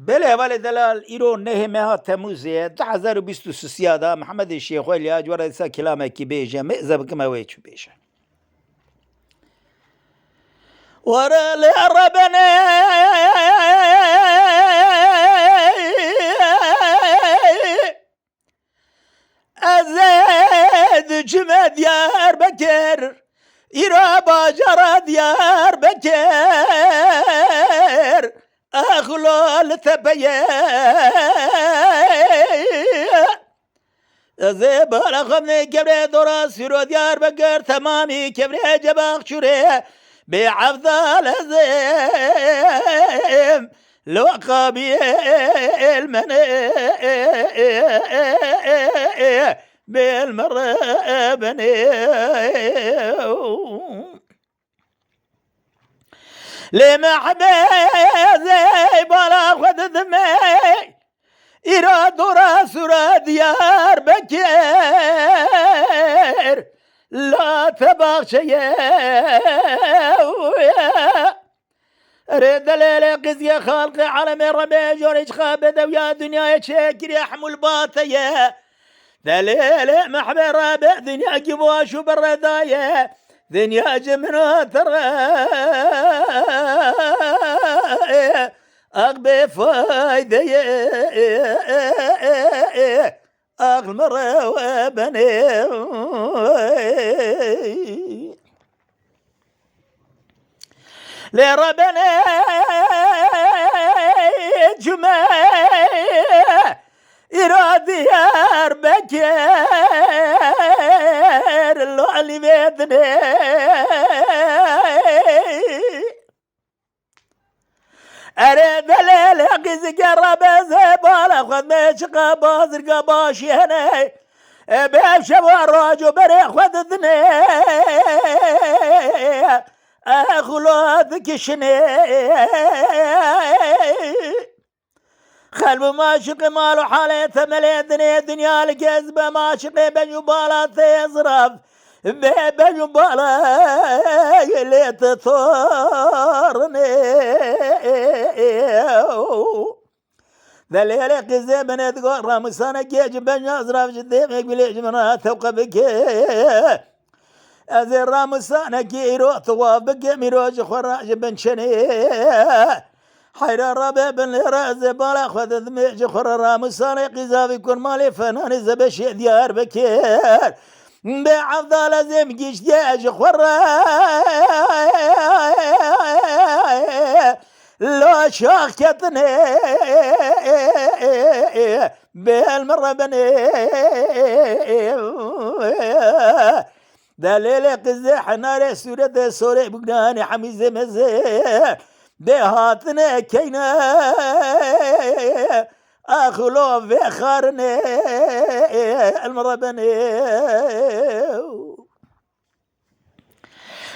بله ولی دلال ایران نه ماه تموزه 2023 دا محمد الشيخ ولی جوار سا کلامه کی بیجه مئزب کما ویچو بیجه ورا لربنا أزاد جمع ديار بكر إيرا باجر ديار بكر أخلال تبيا زبالة خمني كبري دورا سيرو ديار بكر تمامي كبري جباق شوري بعفضال زيم لو قابي المني بالمرة بني لما حبيزي بلا خد ذمي إراد راسورا ديار بكير لا تبغشي رد ليلة قزية خالق عالم ربي جورج خابد ويا دنيا شاكر يحمل باطية دليل محبي رابع دنيا جبواش وبالرداية دنيا جمنا ترى أقبي فايدة أغل مرة وبني لربنا جمع إرادي أربكير اللي بيدني أريد الليل قز قرب زبالة خذ مشقة بازر قباشي هنا بيب شوار راجو بريخ وذني أخلوذك شني خلب ماشق مالو حالي ثملي دنيا الكذب ماشق بنيو بالا تيزرف بنيو بالا اللي تثورني ذليل قزي بني تقول رامسانا كيج بنيو أزرف جديم يقبل يجمنا ثوق بكي أزي رامسانا كيرو طواف بكي ميروج خراج بنشني حيرا ربي بن لرازي بالا خذ ذميج خرا رامسانا قزاف يكون مالي فنان زبشي ديار بكير بعفضال زي مجيش دياج خرا لو شاكتني بالمرة بني دليل قزي حناري سورة سوري بقناني حميزي مزي دهاتنا كينا أخلو في خارني المرة بني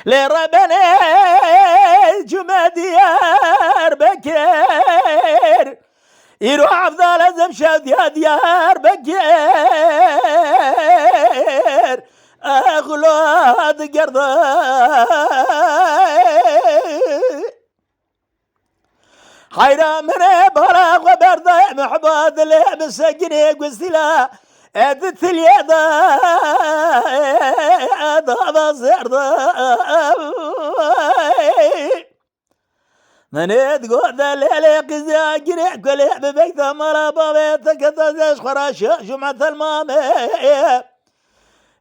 لربنا جمع ديار بكير يروح أفضل زمشا ديار بكير أخلو هاد قرضاي حيرا مني بلاغ وبرضاي محباد لي بسجني قسلا أدت اليدا أضع زرضاي من يدقو ذا الليلي قزا جريح كل ببيت مرا بابيتك تزاش خراش جمعة المامي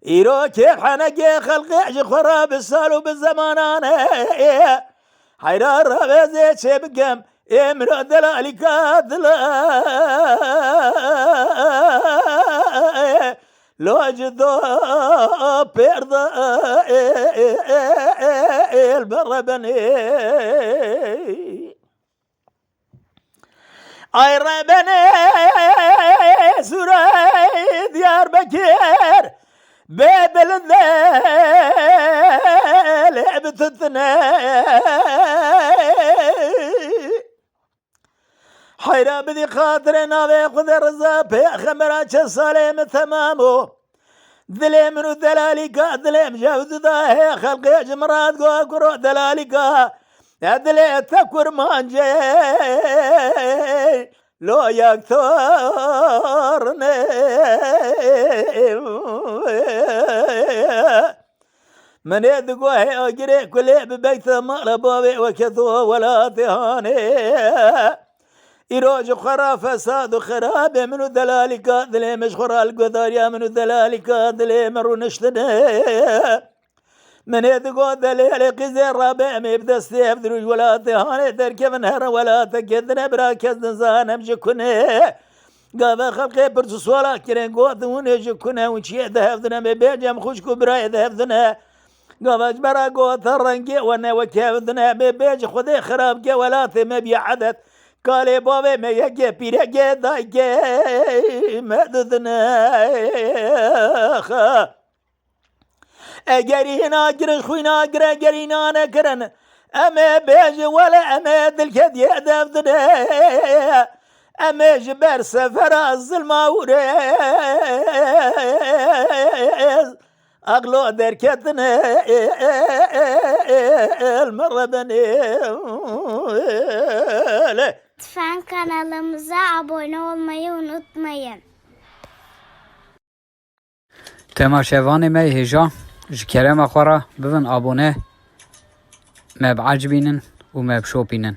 إيرو كيف حنقي خلقي جخورا بالسالو بالزمانان حيرا ربزي شبكم امرو دلالي كادلا لو جدو بيرضا البر بني اي ربني سوري ديار بكير بابل الذال عبتتنا حيرا بدي خاطرنا بيخذ الرزاب خمرات الصليم تمامو ذليم ذلاليك ذليم جاوز ذا خلق جمرات قوكرو ذلاليك ذليم تكور مانجي لو يكثرني من يدقوه أجري كل ببيت مغلبوبي وكثوه ولا تهاني إروج خرا فساد خراب منو ذلالك ذلي مشخرا القذاريا منو ذلالك ذلي مرو نشتني من يدقو ذلي قزي الرابع ميبدا ستيف دروج ولا تهاني تركب نهر ولا تكدنا براكز نزان امجكني قابا خلقي برسوس ولا كرين قوة ونجكنا ونشي ذهبنا مبيجم خوشكو براي ذهبنا قابا جبرا قوة الرنقي وانا وكيفنا مبيج خذي خرابك ولا تمبي عدد قال بابا ما يجي بيرجع دايجي مددنا خا أجرينا أجر خوينا أجر أجرينا نكرن أما بيج ولا أما دلك دي دفدنا أما جبر سفر الظلمة وريز أغلو دركتنا المرة بني Lütfen kanalımıza abone olmayı unutmayın. تماشاواني مي هجا جكرم أخورا ببن أبونه ما بعجبينن وما بشوبينن